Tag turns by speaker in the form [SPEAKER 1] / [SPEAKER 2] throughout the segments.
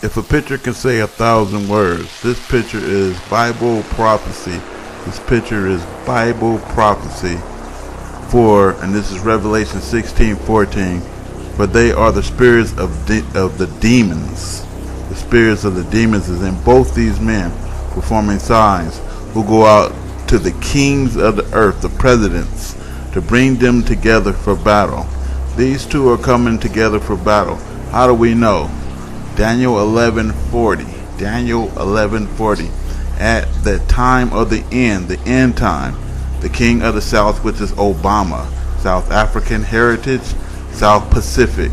[SPEAKER 1] If a picture can say 1,000 words, this picture is Bible prophecy. This picture is Bible prophecy and this is Revelation 16:14. For they are the spirits of the demons. The spirits of the demons is in both these men, performing signs, who go out to the kings of the earth, the presidents, to bring them together for battle. These two are coming together for battle. How do we know? Daniel 11:40. Daniel 11:40. At the time of the end time, the king of the South, which is Obama, South African heritage, South Pacific,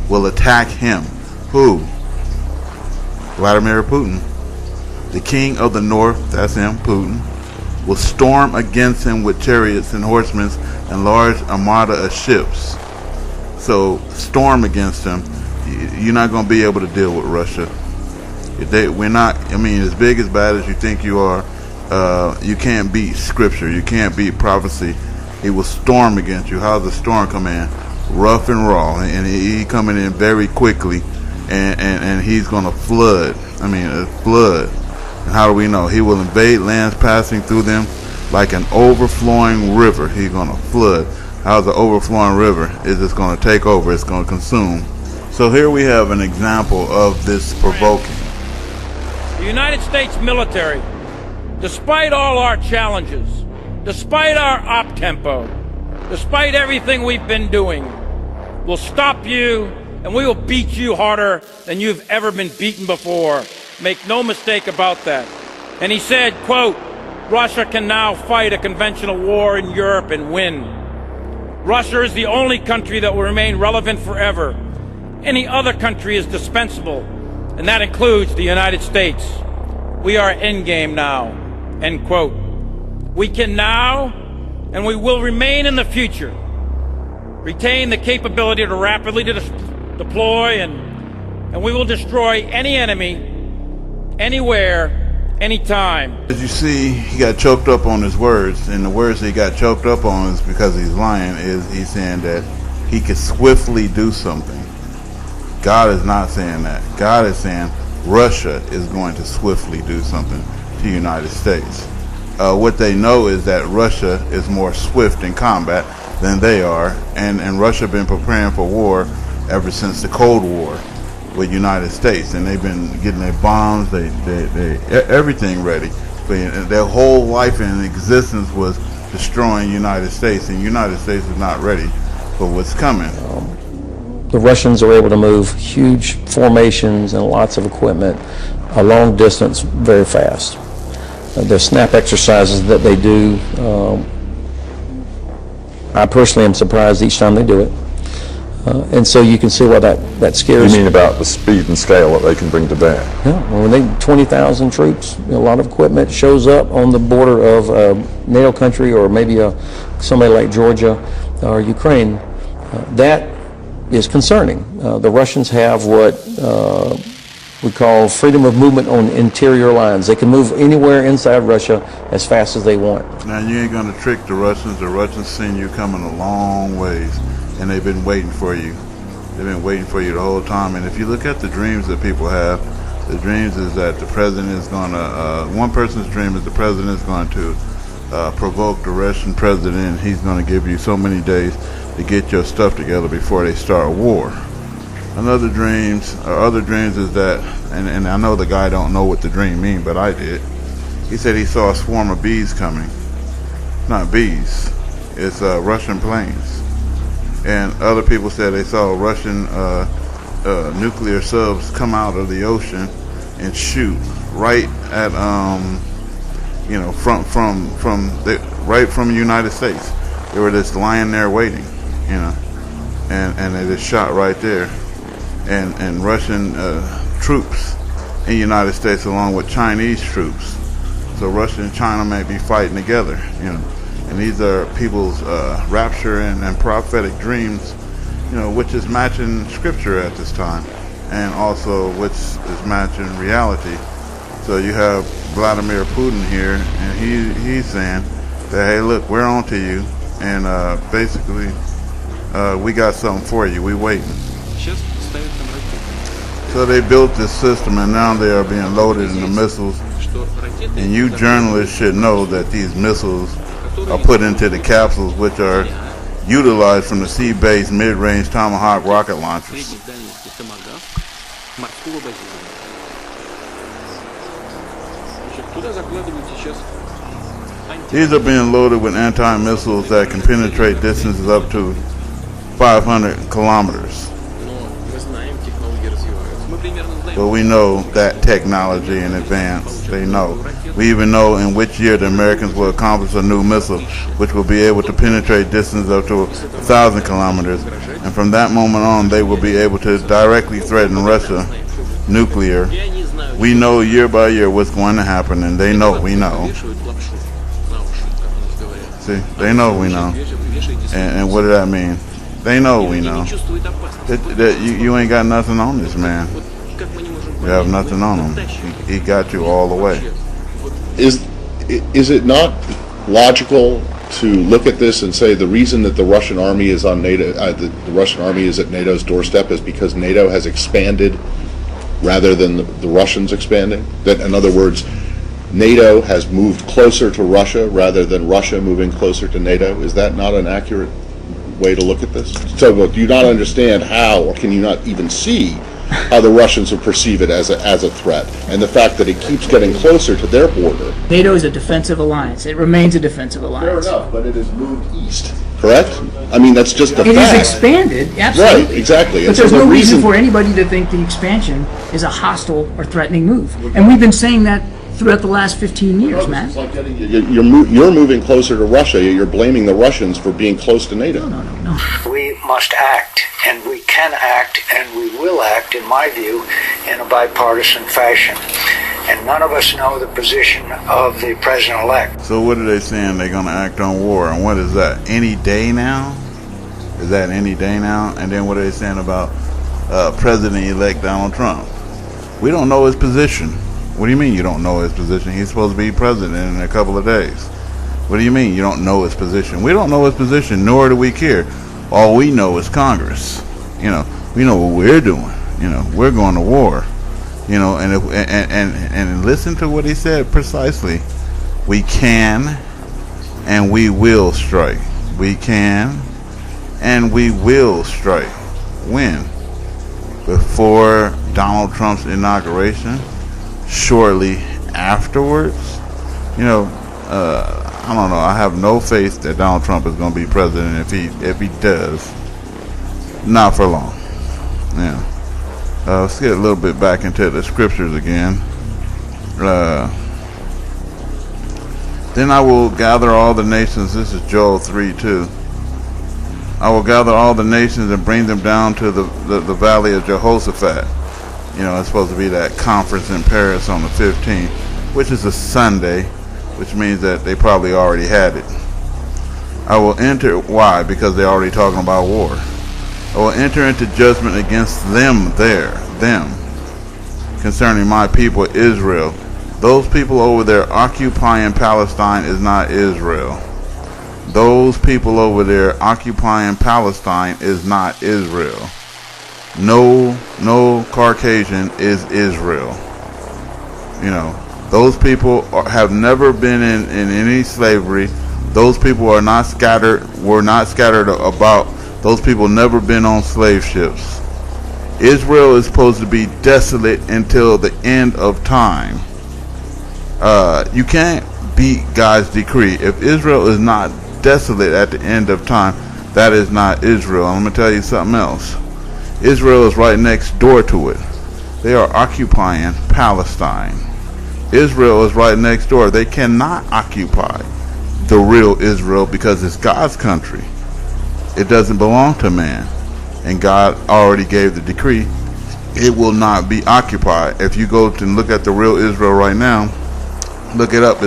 [SPEAKER 1] will attack him. Who? Vladimir Putin. The king of the North, that's him, Putin, will storm against him with chariots and horsemen and large armada of ships. So storm against him. You're not going to be able to deal with Russia. We're not, as big as bad as you think you are, you can't beat scripture. You can't beat prophecy. He will storm against you. How's the storm come in? Rough and raw. And he coming in very quickly. And he's going to flood. Flood. And how do we know? He will invade lands passing through them like an overflowing river. He's going to flood. How's the overflowing river? It's just going to take over. It's going to consume. So here we have an example of this provoking.
[SPEAKER 2] The United States military, despite all our challenges, despite our op-tempo, despite everything we've been doing, will stop you and we will beat you harder than you've ever been beaten before. Make no mistake about that. And he said, quote, Russia can now fight a conventional war in Europe and win. Russia is the only country that will remain relevant forever. Any other country is dispensable, and that includes the United States. We are endgame now, end quote. We can now, and we will remain in the future, retain the capability to rapidly deploy, and we will destroy any enemy, anywhere, anytime.
[SPEAKER 1] As you see, he got choked up on his words, and the words that he got choked up on is because he's lying, he's saying that he could swiftly do something. God is not saying that. God is saying Russia is going to swiftly do something to the United States. What they know is that Russia is more swift in combat than they are, and Russia been preparing for war ever since the Cold War with the United States, and they've been getting their bombs, they everything ready. But their whole life and existence was destroying the United States, and the United States is not ready for what's coming.
[SPEAKER 3] The Russians are able to move huge formations and lots of equipment a long distance very fast. Their snap exercises that they do, I personally am surprised each time they do it. And so you can see why that scares.
[SPEAKER 4] You mean about the speed and scale that they can bring to bear?
[SPEAKER 3] Yeah, when they 20,000 troops, a lot of equipment shows up on the border of NATO country, or maybe somebody like Georgia or Ukraine. That is concerning. The Russians have what we call freedom of movement on interior lines. They can move anywhere inside Russia as fast as they want.
[SPEAKER 1] Now you ain't gonna trick the Russians. The Russians seen you coming a long ways, and they've been waiting for you. They've been waiting for you the whole time. And if you look at the dreams that people have, the dreams is that the president is gonna, one person's dream is the president is going to provoke the Russian president. He's gonna give you so many days to get your stuff together before they start a war. Other dreams is that, and I know the guy don't know what the dream mean, but I did. He said he saw a swarm of bees coming. Not bees, it's Russian planes. And other people said they saw Russian nuclear subs come out of the ocean and shoot right at right from the United States. They were just lying there waiting, and they just shot right there. And Russian troops in the United States along with Chinese troops. So Russia and China may be fighting together, And these are people's rapture and prophetic dreams, which is matching scripture at this time, and also which is matching reality. So you have Vladimir Putin here, and he's saying that, hey, look, we're on to you, and basically we got something for you. We waiting. So they built this system, and now they are being loaded into missiles. And you journalists should know that these missiles are put into the capsules, which are utilized from the sea-based mid-range Tomahawk rocket launchers. These are being loaded with anti-missiles that can penetrate distances up to 500 kilometers. So we know that technology in advance. They know. We even know in which year the Americans will accomplish a new missile, which will be able to penetrate distances up to 1,000 kilometers. And from that moment on, they will be able to directly threaten Russia nuclear. We know year by year what's going to happen, and they know we know. See, they know we know. And what does that mean? They know we know. You ain't got nothing on this man. You have nothing on him. He got you all the way.
[SPEAKER 5] Is it not logical to look at this and say the reason that the Russian army is on NATO, the Russian army is at NATO's doorstep is because NATO has expanded rather than the Russians expanding? That, in other words, NATO has moved closer to Russia rather than Russia moving closer to NATO? Is that not an accurate way to look at this? So do you not understand how, or can you not even see how the Russians would perceive it as a threat, and the fact that it keeps getting closer to their border?
[SPEAKER 6] NATO is a defensive alliance. It remains a defensive alliance.
[SPEAKER 5] Fair enough, but it has moved east, correct? I mean, that's just a fact.
[SPEAKER 6] It has expanded, absolutely.
[SPEAKER 5] Right, exactly.
[SPEAKER 6] But there's no reason for anybody to think the expansion is a hostile or threatening move. And we've been saying that throughout the last 15 years, man.
[SPEAKER 5] It's like you're moving closer to Russia. You're blaming the Russians for being close to NATO.
[SPEAKER 6] No.
[SPEAKER 7] We must act, and we can act, and we will act, in my view, in a bipartisan fashion. And none of us know the position of the president-elect.
[SPEAKER 1] So what are they saying? They're going to act on war. And what is that? Any day now? Is that any day now? And then what are they saying about President-elect Donald Trump? We don't know his position. What do you mean you don't know his position? He's supposed to be president in a couple of days. What do you mean you don't know his position? We don't know his position, nor do we care. All we know is Congress. We know what we're doing. We're going to war. And listen to what he said precisely. We can and we will strike. We can and we will strike. When? Before Donald Trump's inauguration? Shortly afterwards? I don't know. I have no faith that Donald Trump is going to be president if he does. Not for long. Yeah. Let's get a little bit back into the scriptures again. Then I will gather all the nations. This is Joel 3:2. I will gather all the nations and bring them down to the valley of Jehoshaphat. It's supposed to be that conference in Paris on the 15th, which is a Sunday, which means that they probably already had it. I will enter. Why? Because they're already talking about war. I will enter into judgment against them concerning my people Israel. Those people over there occupying Palestine is not Israel. Those people over there occupying Palestine is not Israel. No Caucasian is Israel. Those people have never been in any slavery. Those people were not scattered about. Those people never been on slave ships. Israel is supposed to be desolate until the end of time. You can't beat God's decree. If Israel is not desolate at the end of time, that is not Israel. I'm going to tell you something else. Israel is right next door to it. They are occupying Palestine. Israel is right next door. They cannot occupy the real Israel because it's God's country. It doesn't belong to man. And God already gave the decree. It will not be occupied. If you go to look at the real Israel right now, look it up.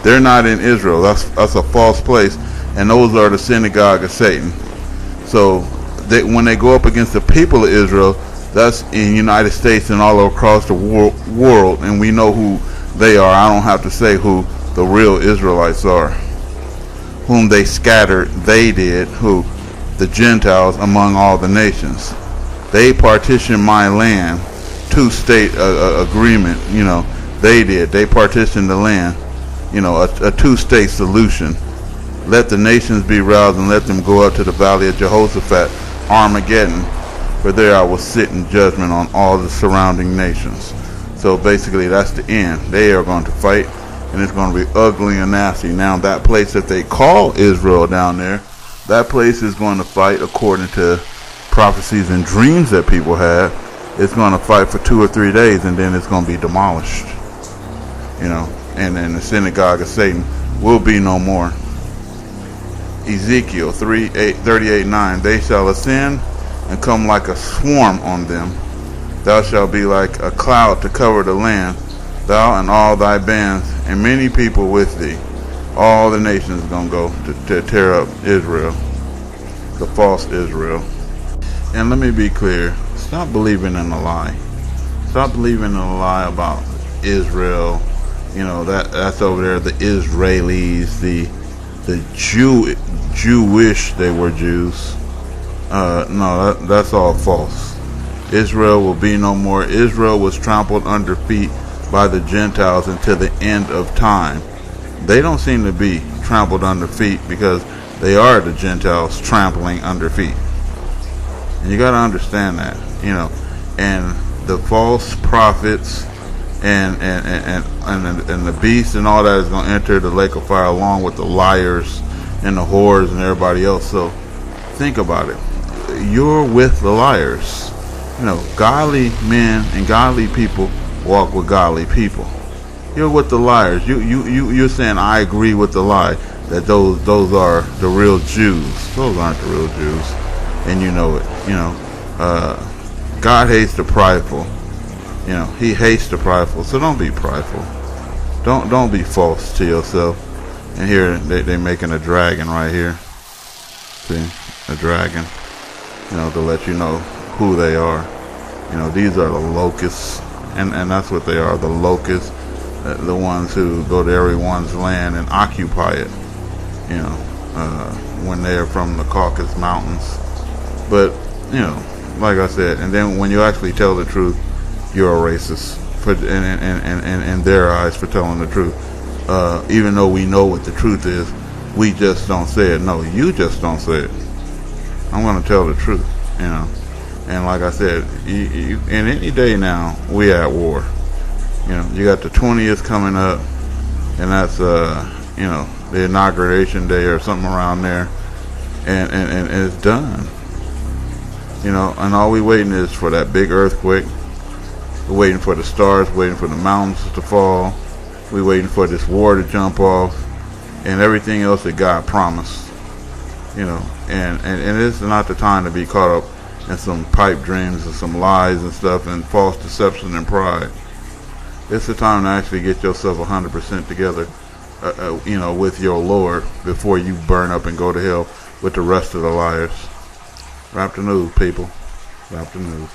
[SPEAKER 1] They're not in Israel. That's a false place. And those are the synagogue of Satan. So when they go up against the people of Israel, that's in United States and all across the world, and we know who they are. I don't have to say who the real Israelites are, whom they scattered. They did. Who? The Gentiles among all the nations. They partitioned my land two-state agreement. They partitioned the land. A two-state solution. Let the nations be roused and let them go up to the valley of Jehoshaphat, Armageddon, for there I will sit in judgment on all the surrounding nations. So basically that's the end. They are going to fight, and it's going to be ugly and nasty. Now that place that they call Israel down there, that place is going to fight according to prophecies and dreams that people had. It's going to fight for 2 or 3 days, and then it's going to be demolished. And then the synagogue of Satan will be no more. Ezekiel 38:9, they shall ascend and come like a swarm on them. Thou shalt be like a cloud to cover the land, thou and all thy bands, and many people with thee. All the nations are going to go to tear up Israel, the false Israel. And let me be clear, stop believing in a lie. Stop believing in a lie about Israel. That's over there, the Israelis, the Jewish, they were Jews. No, that's all false. Israel will be no more. Israel was trampled under feet by the Gentiles until the end of time. They don't seem to be trampled under feet because they are the Gentiles trampling under feet. And you got to understand that, and the false prophets and the beast and all that is going to enter the lake of fire along with the liars and the whores and everybody else. So think about it. You're with the liars. Godly men and godly people walk with godly people. You're with the liars. You're saying I agree with the lie that those are the real Jews. Those aren't the real Jews, and you know it. God hates the prideful. He hates the prideful. So don't be prideful. Don't be false to yourself. And here they're making a dragon right here. See, a dragon. To let you know who they are. These are the locusts, and that's what they are. The locusts, the ones who go to everyone's land and occupy it. When they're from the Caucasus Mountains. But like I said, and then when you actually tell the truth, you're a racist in their eyes for telling the truth. Even though we know what the truth is, we just don't say it. No, you just don't say it. I'm going to tell the truth, And like I said, in any day now, we at war. You got the 20th coming up, and that's the inauguration day or something around there, and it's done. And all we waiting is for that big earthquake. We're waiting for the stars, waiting for the mountains to fall. We're waiting for this war to jump off, and everything else that God promised. And it's not the time to be caught up in some pipe dreams and some lies and stuff and false deception and pride. It's the time to actually get yourself 100% together, with your Lord before you burn up and go to hell with the rest of the liars. Wrap the news, people. Wrap the news.